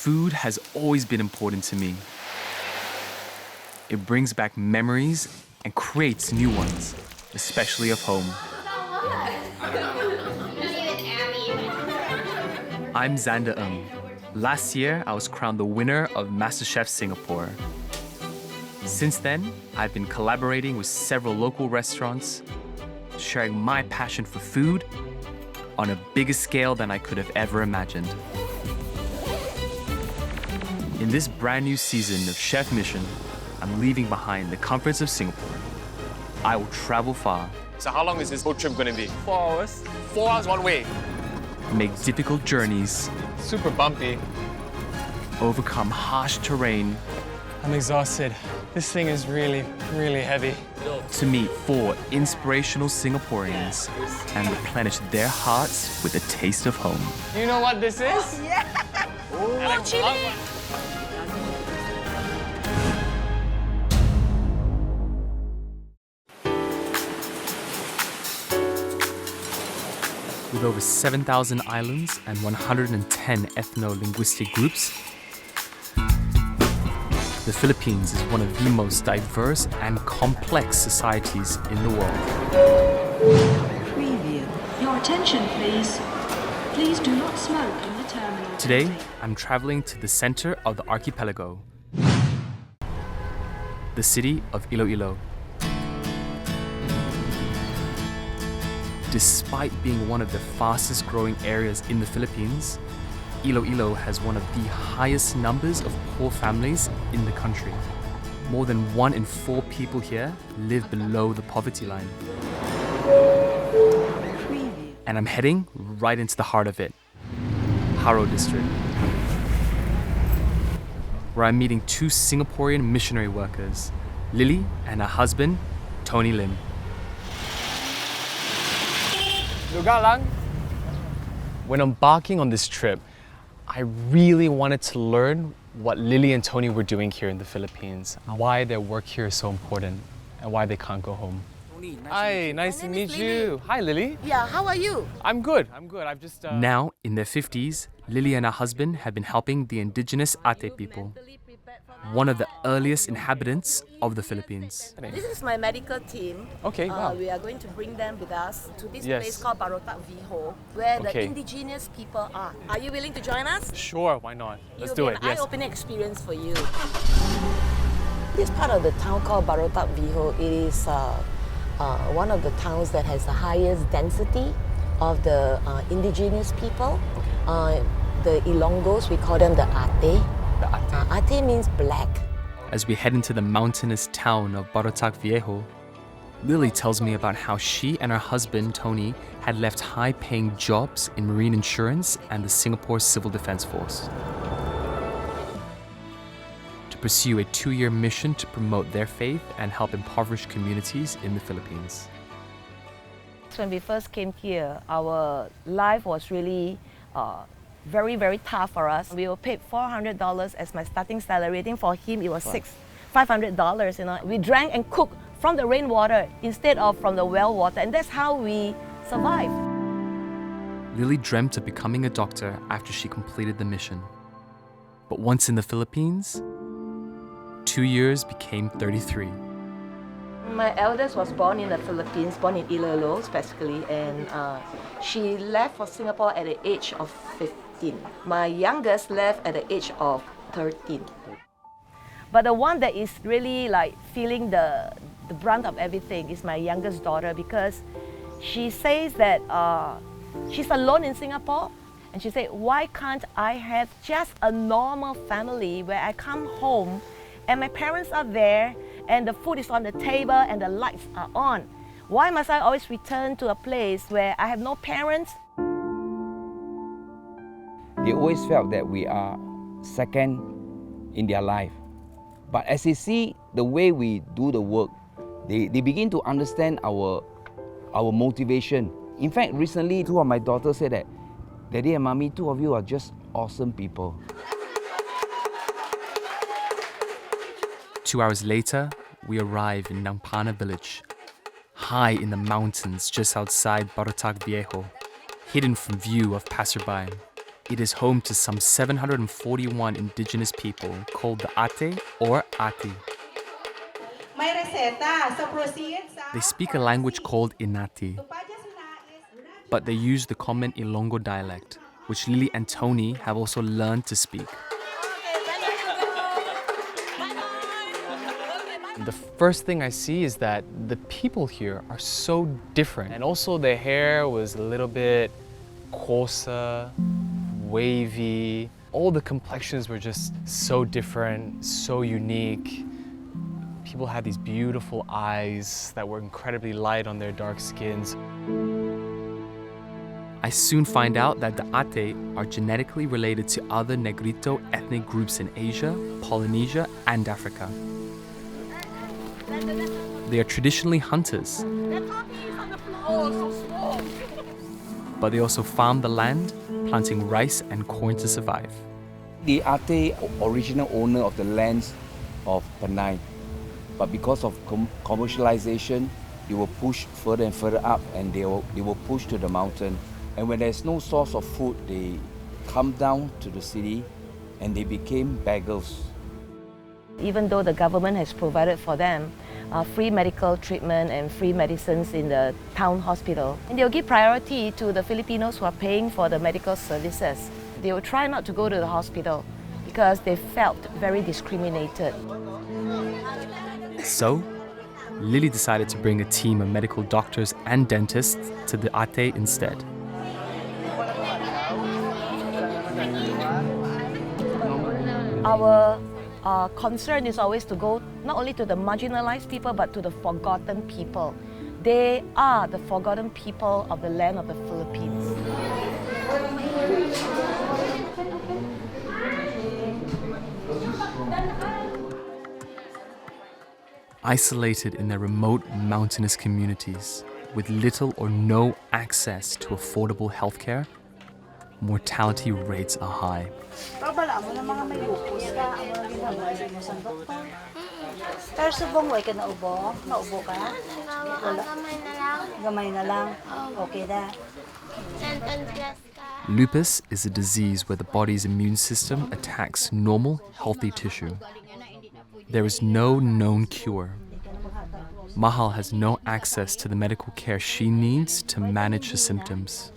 Food has always been important to me. It brings back memories and creates new ones, especially of home. I'm Zander Ng. Last year, I was crowned the winner of MasterChef Singapore. Since then, I've been collaborating with several local restaurants, sharing my passion for food on a bigger scale than I could have ever imagined. In this brand new season of Chef Mission, I'm leaving behind the comforts of Singapore. I will travel far. So how long is this boat trip going to be? 4 hours. 4 hours one way. Make difficult journeys, Super bumpy. overcome harsh terrain, I'm exhausted. This thing is really, really heavy. to meet 4 inspirational Singaporeans and replenish their hearts with a taste of home. You know what this is? Oh, chili! With over 7,000 islands and 110 ethno-linguistic groups, the Philippines is one of the most diverse and complex societies in the world. Preview. Your attention, please. Please do not smoke in the terminal. Today, I'm traveling to the center of the archipelago, the city of Iloilo. Despite being one of the fastest growing areas in the Philippines, Iloilo has one of the highest numbers of poor families in the country. More than 1 in 4 people here live below the poverty line. And I'm heading right into the heart of it, Haro district, where I'm meeting 2 Singaporean missionary workers, Lily and her husband, Tony Lim. Lugar lang. When embarking on this trip, I really wanted to learn what Lily and Tony were doing here in the Philippines, why their work here is so important, and why they can't go home. Hi, nice to meet you. Hi, Lily. Yeah, how are you? I'm good. I've just... Now, in their 50s, Lily and her husband have been helping the indigenous Aeta people, one of the earliest inhabitants of the Philippines. This is my medical team. Okay, wow. We are going to bring them with us to this Yes. place called Barotak Viho, where the Okay. indigenous people are. Are you willing to join us? Sure, why not? Let's do it, It'll be an yes. eye-opening experience for you. This part of the town called Barotak Viho is one of the towns that has the highest density of the indigenous people. The Ilonggos, we call them the Ate. The Aeta. Ate means black. As we head into the mountainous town of Barotak Viejo, Lily tells me about how she and her husband, Tony, had left high-paying jobs in marine insurance and the Singapore Civil Defence Force to pursue a 2-year mission to promote their faith and help impoverished communities in the Philippines. When we first came here, our life was really very, very tough for us. We were paid $400 as my starting salary. I think for him it was $500. You know, we drank and cooked from the rainwater instead of from the well water, and that's how we survived. Lily dreamt of becoming a doctor after she completed the mission. But once in the Philippines, 2 years became 33. My eldest was born in the Philippines, born in Iloilo specifically, and she left for Singapore at the age of 15. My youngest left at the age of 13. But the one that is really like feeling the brunt of everything is my youngest daughter, because she says that she's alone in Singapore, and she said, why can't I have just a normal family where I come home and my parents are there and the food is on the table and the lights are on? Why must I always return to a place where I have no parents? They always felt that we are second in their life. But as they see the way we do the work, they begin to understand our motivation. In fact, recently, 2 of my daughters said that, Daddy and Mommy, 2 of you are just awesome people. 2 hours later, we arrive in Nangpana village, high in the mountains just outside Barotak Viejo, hidden from view of passerby. It is home to some 741 indigenous people called the Ate or Ati. They speak a language called Inati, but they use the common Ilongo dialect, which Lily and Tony have also learned to speak. The first thing I see is that the people here are so different. And also their hair was a little bit coarser, wavy. All the complexions were just so different, so unique. People had these beautiful eyes that were incredibly light on their dark skins. I soon find out that the Ate are genetically related to other Negrito ethnic groups in Asia, Polynesia, and Africa. They are traditionally hunters, but they also farm the land, planting rice and corn to survive. The Ate original owner of the lands of Penang, but because of commercialization, they were pushed further and further up, and they were pushed to the mountain. And when there's no source of food, they come down to the city, and they became beggars. Even though the government has provided for them free medical treatment and free medicines in the town hospital, and they'll give priority to the Filipinos who are paying for the medical services. They will try not to go to the hospital because they felt very discriminated. So, Lily decided to bring a team of medical doctors and dentists to the Ate instead. Our concern is always to go not only to the marginalized people but to the forgotten people. They are the forgotten people of the land of the Philippines. Isolated in their remote mountainous communities with little or no access to affordable healthcare, mortality rates are high. Pero subong way ka naubo? Naubo ka? Gamay na lang. Okay da. Lupus is a disease where the body's immune system attacks normal, healthy tissue. There is no known cure. Mahal has no access to the medical care she needs to manage her symptoms,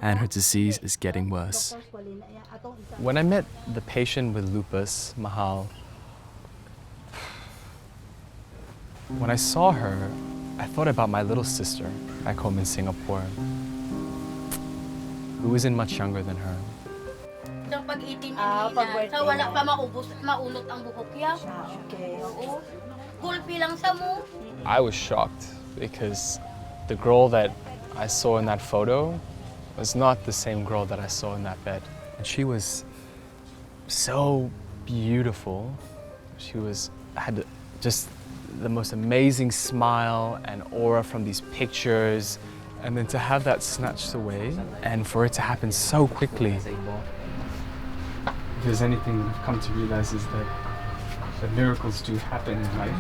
and her disease is getting worse. When I met the patient with lupus, Mahal, when I saw her, I thought about my little sister back home in Singapore, who isn't much younger than her. Pag 18 niya, sa wala pa maubos, maunot ang buhok niya. Okay. Oo. Gulpi lang sa mo. I was shocked because the girl that I saw in that photo was not the same girl that I saw in that bed. And she was so beautiful. She had just the most amazing smile and aura from these pictures. And then to have that snatched away and for it to happen so quickly. If there's anything I've come to realize is that miracles do happen in life.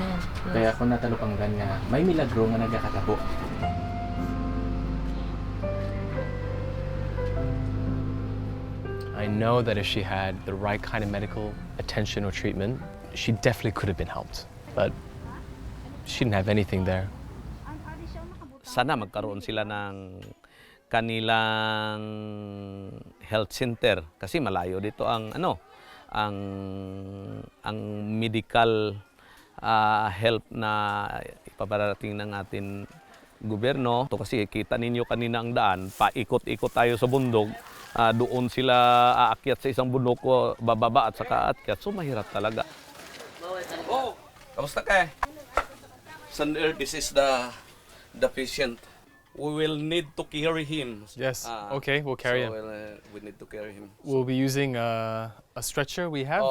Kaya kung natalupanggan nga, may milagro nga nagakatabo. I know that if she had the right kind of medical attention or treatment, she definitely could have been helped. But she didn't have anything there. Sana magkaroon sila ng kanilang health center kasi malayo dito ang ang medical help na ipaparating ng ating gobyerno. To kasi kita ninyo kanina ang daan, paikot-ikot tayo sa bundok. Doon sila aakyat sa isang bundok ko, bababa at saka aakyat. So mahirap talaga. Oh, kamusta ka? Zander, this is the patient. We will need to carry him. Yes, okay, we'll carry him. We need to carry him. We'll be using a stretcher we have.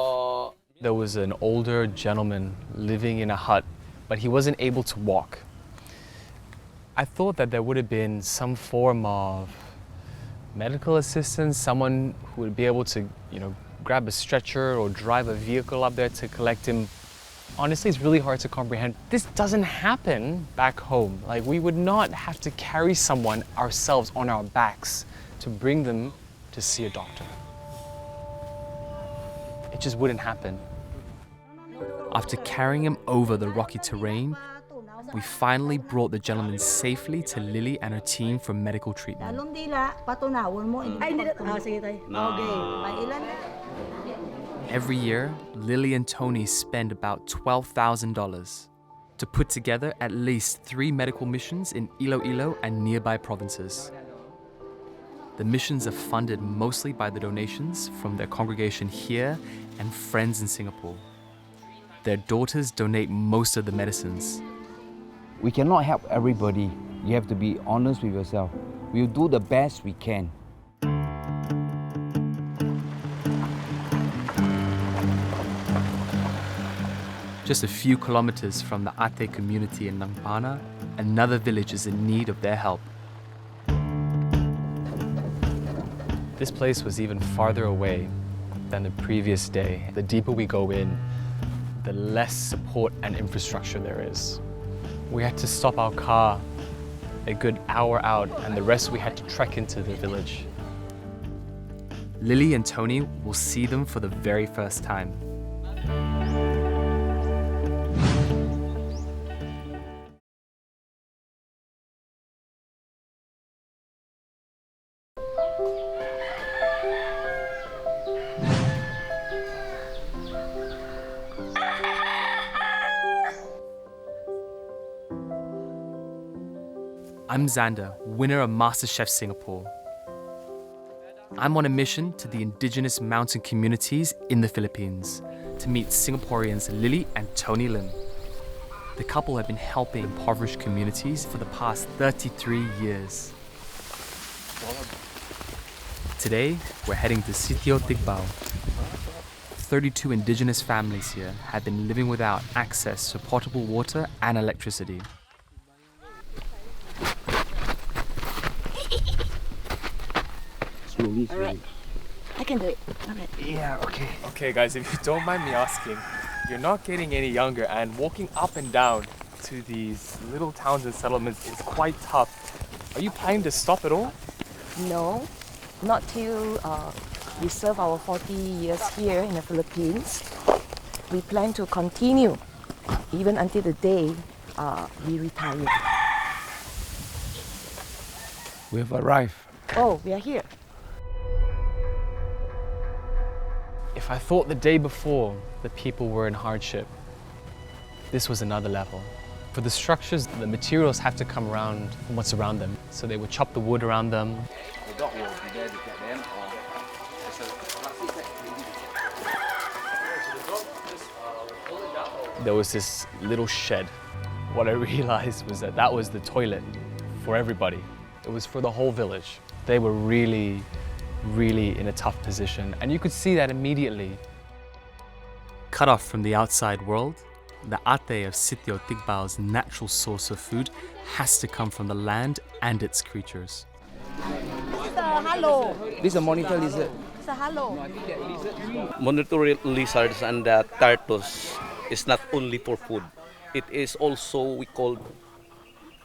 There was an older gentleman living in a hut, but he wasn't able to walk. I thought that there would have been some form of medical assistance, someone who would be able to, grab a stretcher or drive a vehicle up there to collect him. Honestly, it's really hard to comprehend. This doesn't happen back home. Like, we would not have to carry someone ourselves on our backs to bring them to to see a doctor. It just wouldn't happen. After carrying him over the rocky terrain, we finally brought the gentleman safely to Lily and her team for medical treatment. Every year, Lily and Tony spend about $12,000 to put together at least 3 medical missions in Iloilo and nearby provinces. The missions are funded mostly by the donations from their congregation here and friends in Singapore. Their daughters donate most of the medicines. We cannot help everybody. You have to be honest with yourself. We'll do the best we can. Just a few kilometers from the Ate community in Nangpana, another village is in need of their help. This place was even farther away than the previous day. The deeper we go in, the less support and infrastructure there is. We had to stop our car a good hour out, and the rest we had to trek into the village. Lily and Tony will see them for the very first time. I'm Zander, winner of MasterChef Singapore. I'm on a mission to the indigenous mountain communities in the Philippines to meet Singaporeans Lily and Tony Lim. The couple have been helping impoverished communities for the past 33 years. Today, we're heading to Sitio Tigbao. 32 indigenous families here have been living without access to potable water and electricity. Slowly. I can do it. Alright. Yeah, okay. Okay guys, if you don't mind me asking, you're not getting any younger, and walking up and down to these little towns and settlements is quite tough. Are you planning to stop at all? No, not till we serve our 40 years here in the Philippines. We plan to continue even until the day we retire. We have arrived. Oh, we are here. If I thought the day before the people were in hardship, this was another level. For the structures, the materials have to come around from what's around them. So they would chop the wood around them. The dog will be there to get them. There was this little shed. What I realized was that that was the toilet for everybody. It was for the whole village. They were really in a tough position, and you could see that immediately. Cut off from the outside world, the Ate of Sitio Tigbao's natural source of food has to come from the land and its creatures. This is a monitor lizard. Monitor lizards and turtles is not only for food. It is also, we call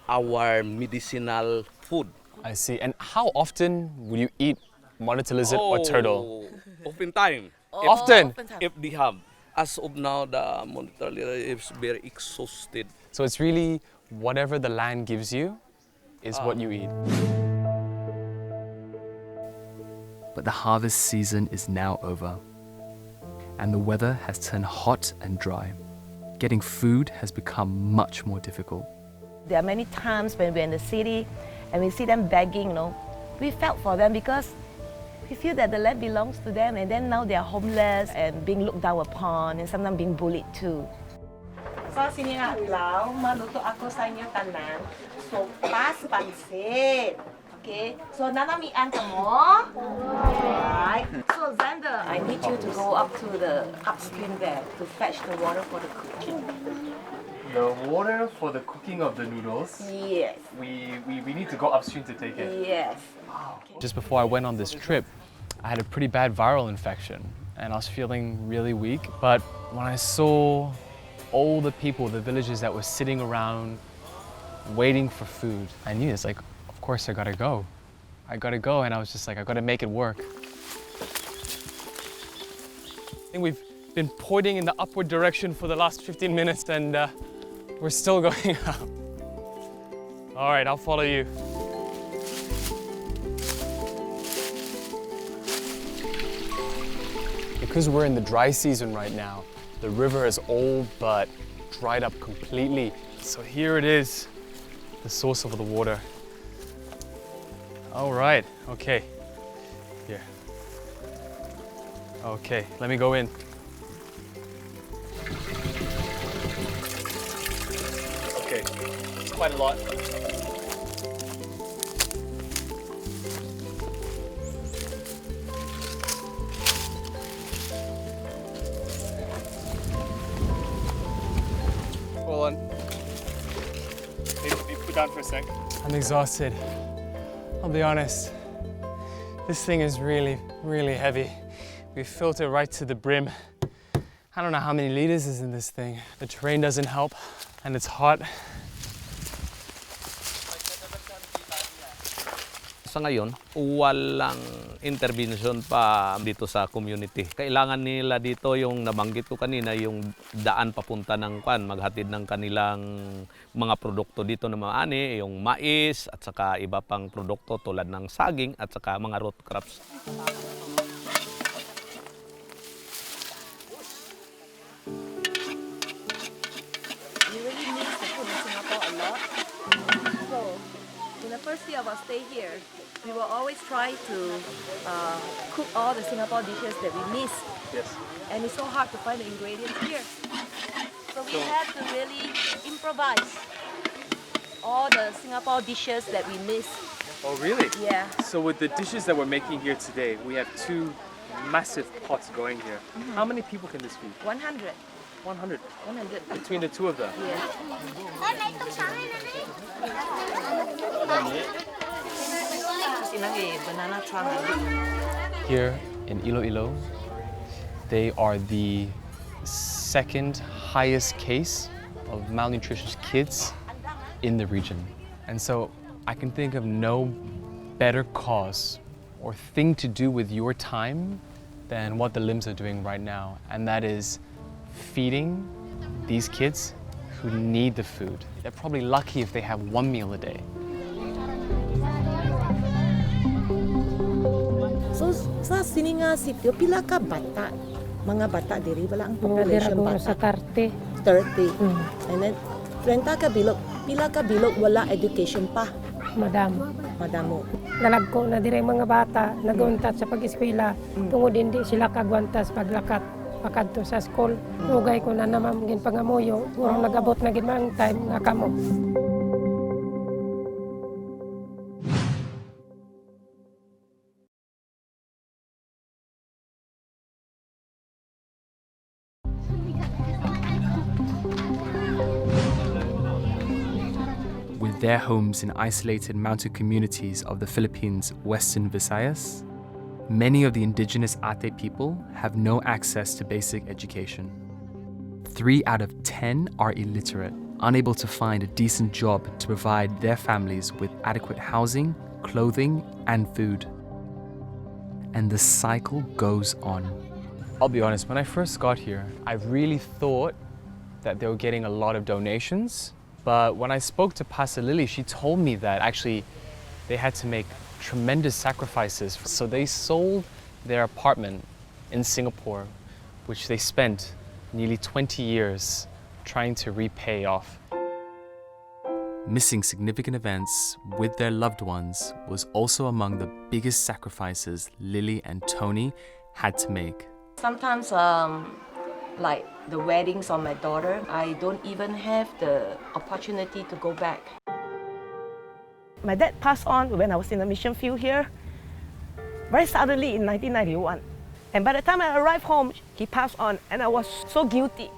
our medicinal food. I see. And how often would you eat monitor lizard or turtle? Oftentimes. Often? If they have. As of now, the monitor lizard is very exhausted. So it's really whatever the land gives you is what you eat. But the harvest season is now over, and the weather has turned hot and dry. Getting food has become much more difficult. There are many times when we're in the city and we see them begging, we felt for them because we feel that the land belongs to them, and then now they are homeless and being looked down upon and sometimes being bullied too. So, sini nga adlaw, maluto ako sa inyo tanan, sopas pansit. Okay, so nanamian ka mo? Alright. So Zander, I need you to go up to the upstream there to fetch the water for the cooking. The water for the cooking of the noodles? Yes. We need to go upstream to take it. Yes. Okay. Just before I went on this trip, I had a pretty bad viral infection and I was feeling really weak. But when I saw all the people, the villagers that were sitting around waiting for food, I knew it's like, of course I gotta go. I gotta go, and I was just like, I gotta make it work. think we've been pointing in the upward direction for the last 15 minutes and we're still going up. All right, I'll follow you. Because we're in the dry season right now, the river is all but dried up completely. So here it is, the source of the water. All right, okay. Here. Okay, let me go in. Okay, it's quite a lot. Hold on. Maybe be put down for a sec. I'm exhausted. I'll be honest. This thing is really, really heavy. We filled it right to the brim. I don't know how many liters is in this thing. The terrain doesn't help, and it's hot. Sa ngayon, walang intervention pa dito sa community. Kailangan nila dito yung nabanggit ko kanina, yung daan papunta ng maghatid ng kanilang mga produkto dito na maani, yung mais at saka iba pang produkto tulad ng saging at saka mga root crops. We really miss the food in Singapore a lot. So, in the first year of our stay here, we will always try to cook all the Singapore dishes that we miss. Yes. And it's so hard to find the ingredients here. So we have to really improvise all the Singapore dishes that we miss. Oh, really? Yeah. So with the dishes that we're making here today, we have 2 massive pots going here. How many people can this feed? 100. 100. 100. Between the 2 of them? Yeah. Here in Iloilo, they are the second highest case of malnutritious kids in the region. And so I can think of no better cause or thing to do with your time than what the LIMS are doing right now, and that is feeding these kids who need the food. They're probably lucky if they have 1 meal a day. So sa sini nga sitio pila ka bata, mga bata diri wala ang population bata. Sa 30. 30. And then 30 ka bilog, pila ka bilog wala education pa. Madamo. Madamo. Dalagko na dire mga bata naguntat sa pag-eskwela tungod hindi sila kagwantas paglakat pakadto sa school. Ugay ko na naman gin pangamuyo, urang nagabot na gid mang time nga kamo. With their homes in isolated mountain communities of the Philippines' Western Visayas, many of the indigenous Aeta people have no access to basic education. 3 out of 10 are illiterate, unable to find a decent job to provide their families with adequate housing, clothing, and food. And the cycle goes on. I'll be honest, when I first got here, I really thought that they were getting a lot of donations. But when I spoke to Pastor Lily, she told me that actually they had to make tremendous sacrifices. So they sold their apartment in Singapore, which they spent nearly 20 years trying to repay off. Missing significant events with their loved ones was also among the biggest sacrifices Lily and Tony had to make. Sometimes like the weddings of my daughter, I don't even have the opportunity to go back. My dad passed on when I was in the mission field here, very suddenly in 1991. And by the time I arrived home, he passed on, and I was so guilty.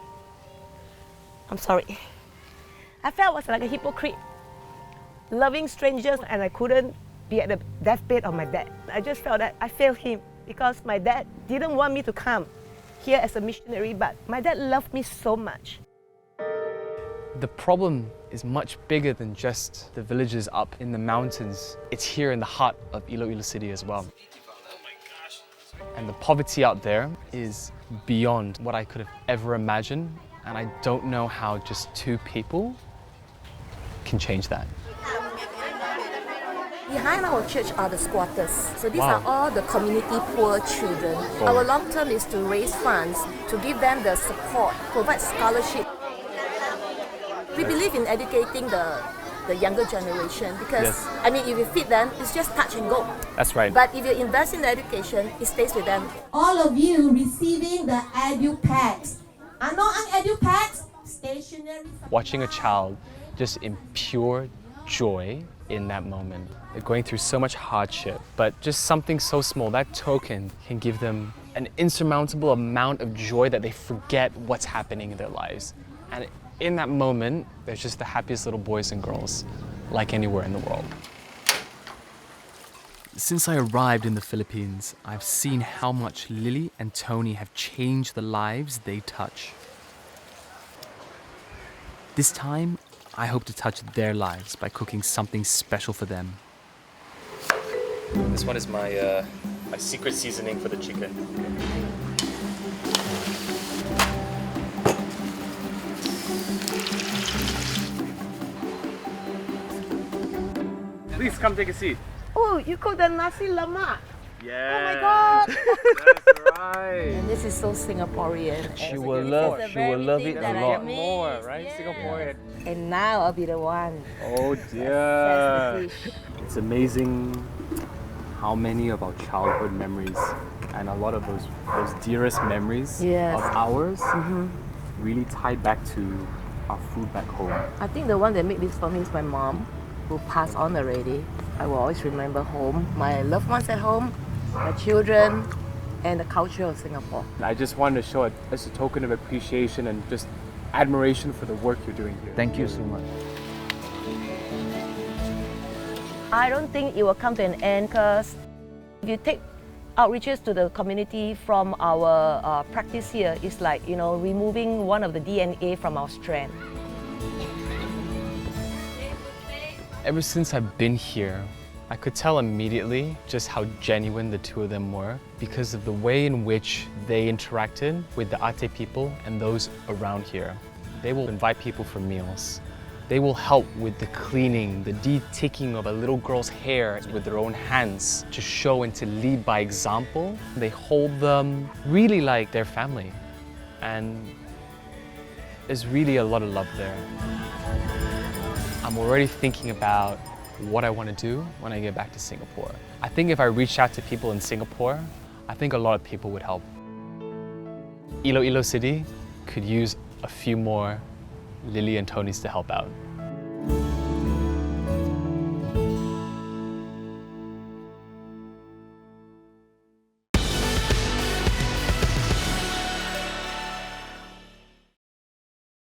I'm sorry. I felt I was like a hypocrite, loving strangers, and I couldn't be at the deathbed of my dad. I just felt that I failed him because my dad didn't want me to come here as a missionary, but my dad loved me so much. The problem is much bigger than just the villages up in the mountains. It's here in the heart of Iloilo City as well. And the poverty out there is beyond what I could have ever imagined. And I don't know how just two people can change that. Behind our church are the squatters. So these Wow. are all the community poor children. Wow. Our long term is to raise funds to give them the support, provide scholarship. We believe in educating the younger generation because, Yes. I mean, if you feed them, it's just touch and go. That's right. But if you invest in the education, it stays with them. All of you receiving the edu packs. Ano ang edu packs? Stationery. Watching a child just in pure joy in that moment. They're going through so much hardship, but just something so small, that token can give them an insurmountable amount of joy that they forget what's happening in their lives. And in that moment, they're just the happiest little boys and girls, like anywhere in the world. Since I arrived in the Philippines, I've seen how much Lily and Tony have changed the lives they touch. This time, I hope to touch their lives by cooking something special for them. This one is my secret seasoning for the chicken. Please come take a seat. Oh, you cook the nasi lemak. Yeah. Oh my God. That's right. And this is so Singaporean. She will love it a lot. More, right? Singaporean. And now I'll be the one. Oh That's dear. the dish. It's amazing how many of our childhood memories and a lot of those dearest memories Yes. of ours really tie back to our food back home. I think the one that made this for me is my mom, who passed on already. I will always remember home, my loved ones at home, my children, and the culture of Singapore. I just wanted to show it as a token of appreciation and just admiration for the work you're doing here. Thank you so much. I don't think it will come to an end because if you take outreaches to the community from our practice here, it's like, removing one of the DNA from our strand. Ever since I've been here, I could tell immediately just how genuine the two of them were because of the way in which they interacted with the Ate people and those around here. They will invite people for meals. They will help with the cleaning, the de-ticking of a little girl's hair with their own hands to show and to lead by example. They hold them really like their family. And there's really a lot of love there. I'm already thinking about what I want to do when I get back to Singapore. I think if I reached out to people in Singapore, I think a lot of people would help. Iloilo City could use a few more Lily and Tonys to help out.